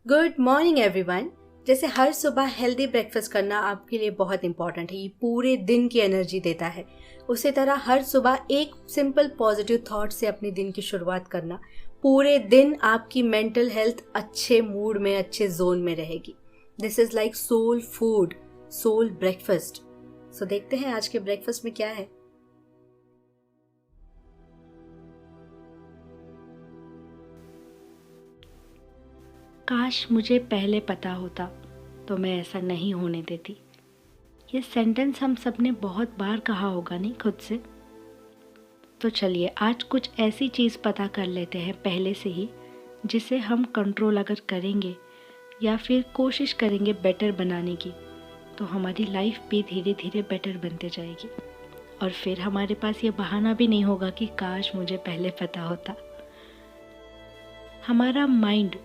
Good morning everyone. जैसे हर सुबह healthy breakfast करना आपके लिए बहुत इंपॉर्टेंट है, ये पूरे दिन की एनर्जी देता है। उसी तरह हर सुबह एक सिंपल पॉजिटिव थॉट से अपने दिन की शुरुआत करना पूरे दिन आपकी मेंटल हेल्थ अच्छे मूड में, अच्छे जोन में रहेगी। This is like soul food, soul breakfast. So देखते हैं आज के ब्रेकफास्ट में क्या है। काश मुझे पहले पता होता तो मैं ऐसा नहीं होने देती। ये सेंटेंस हम सब ने बहुत बार कहा होगा नहीं खुद से। तो चलिए आज कुछ ऐसी चीज़ पता कर लेते हैं पहले से ही, जिसे हम कंट्रोल अगर करेंगे या फिर कोशिश करेंगे बेटर बनाने की, तो हमारी लाइफ भी धीरे धीरे बेटर बनते जाएगी। और फिर हमारे पास ये बहाना भी नहीं होगा कि काश मुझे पहले पता होता। हमारा माइंड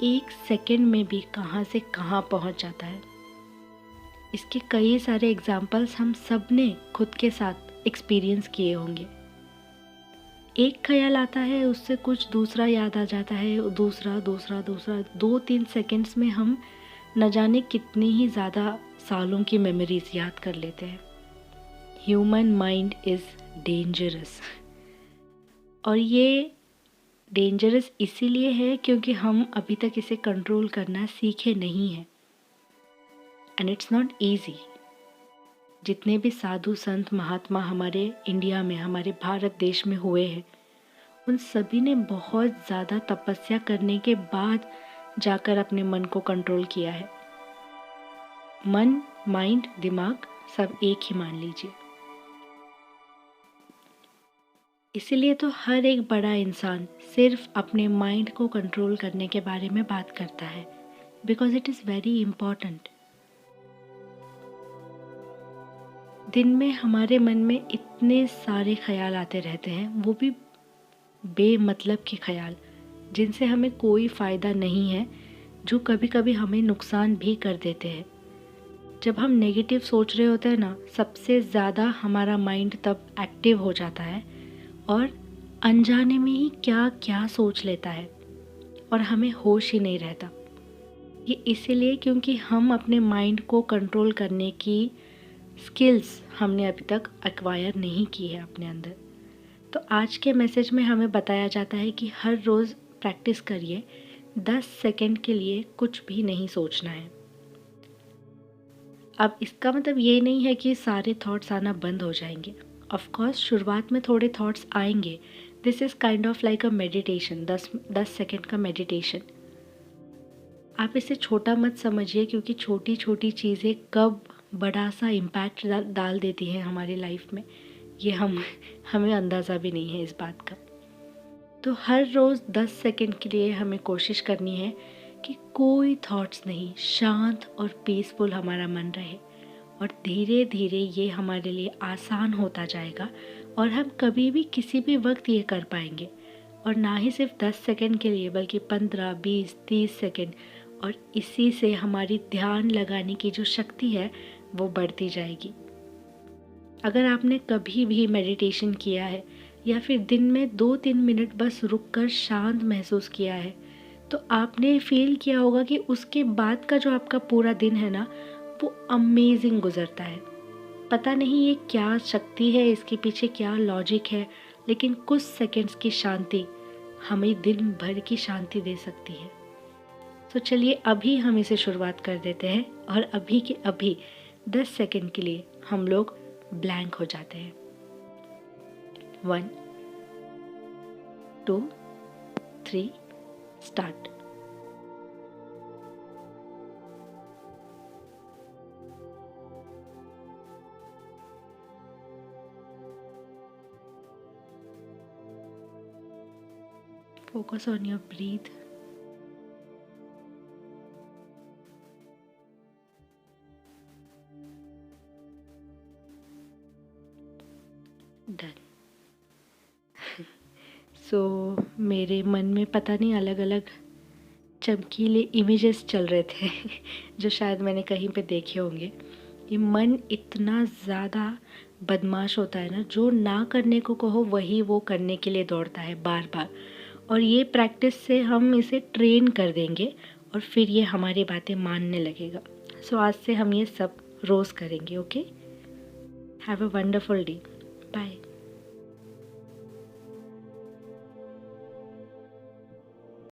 एक सेकंड में भी कहाँ से कहाँ पहुँच जाता है। इसके कई सारे एग्जाम्पल्स हम सब ने खुद के साथ एक्सपीरियंस किए होंगे। एक ख्याल आता है, उससे कुछ दूसरा याद आ जाता है, दूसरा दूसरा दूसरा, 2-3 सेकंड्स में हम न जाने कितनी ही ज़्यादा सालों की मेमोरीज याद कर लेते हैं। Human mind is dangerous. और ये डेंजरस इसीलिए है क्योंकि हम अभी तक इसे कंट्रोल करना सीखे नहीं हैं। And it's not easy. जितने भी साधु संत महात्मा हमारे इंडिया में, हमारे भारत देश में हुए हैं, उन सभी ने बहुत ज़्यादा तपस्या करने के बाद जाकर अपने मन को कंट्रोल किया है। मन, माइंड, दिमाग सब एक ही मान लीजिए। इसीलिए तो हर एक बड़ा इंसान सिर्फ अपने माइंड को कंट्रोल करने के बारे में बात करता है, because it is very important. दिन में हमारे मन में इतने सारे ख्याल आते रहते हैं, वो भी बेमतलब के ख्याल जिनसे हमें कोई फ़ायदा नहीं है, जो कभी कभी हमें नुकसान भी कर देते हैं। जब हम नेगेटिव सोच रहे होते हैं ना, सबसे ज़्यादा हमारा माइंड तब एक्टिव हो जाता है और अनजाने में ही क्या क्या सोच लेता है और हमें होश ही नहीं रहता। ये इसीलिए क्योंकि हम अपने माइंड को कंट्रोल करने की स्किल्स हमने अभी तक एक्वायर नहीं की है अपने अंदर। तो आज के मैसेज में हमें बताया जाता है कि हर रोज़ प्रैक्टिस करिए, 10 सेकंड के लिए कुछ भी नहीं सोचना है। अब इसका मतलब ये नहीं है कि सारे थॉट्स आना बंद हो जाएंगे। ऑफ कोर्स शुरुआत में थोड़े थॉट्स आएंगे। This is kind of like a meditation, 10 second का मेडिटेशन। आप इसे छोटा मत समझिए, क्योंकि छोटी छोटी चीज़ें कब बड़ा सा इम्पैक्ट डाल देती हैं हमारी लाइफ में, ये हमें अंदाज़ा भी नहीं है इस बात का। तो हर रोज़ 10 सेकंड के लिए हमें कोशिश करनी है कि कोई थॉट्स नहीं, शांत और पीसफुल हमारा मन रहे। और धीरे धीरे ये हमारे लिए आसान होता जाएगा और हम कभी भी किसी भी वक्त ये कर पाएंगे। और ना ही सिर्फ 10 सेकंड के लिए, बल्कि 15, 20, 30 सेकंड। और इसी से हमारी ध्यान लगाने की जो शक्ति है वो बढ़ती जाएगी। अगर आपने कभी भी मेडिटेशन किया है या फिर दिन में 2-3 मिनट बस रुककर शांत महसूस किया है, तो आपने फील किया होगा कि उसके बाद का जो आपका पूरा दिन है ना, वो अमेजिंग गुजरता है। पता नहीं ये क्या शक्ति है, इसके पीछे क्या लॉजिक है, लेकिन कुछ सेकंड्स की शांति हमें दिन भर की शांति दे सकती है। तो चलिए अभी हम इसे शुरुआत कर देते हैं और अभी के अभी 10 सेकंड के लिए हम लोग ब्लैंक हो जाते हैं। 1, 2, 3, start. Focus on your breath. Done. मेरे मन में पता नहीं अलग अलग चमकीले इमेजेस चल रहे थे जो शायद मैंने कहीं पे देखे होंगे। ये मन इतना ज़्यादा बदमाश होता है ना, जो ना करने को कहो वही वो करने के लिए दौड़ता है बार बार। और ये प्रैक्टिस से हम इसे ट्रेन कर देंगे और फिर ये हमारी बातें मानने लगेगा। सो आज से हम ये सब रोज़ करेंगे। Okay, have a wonderful day, bye.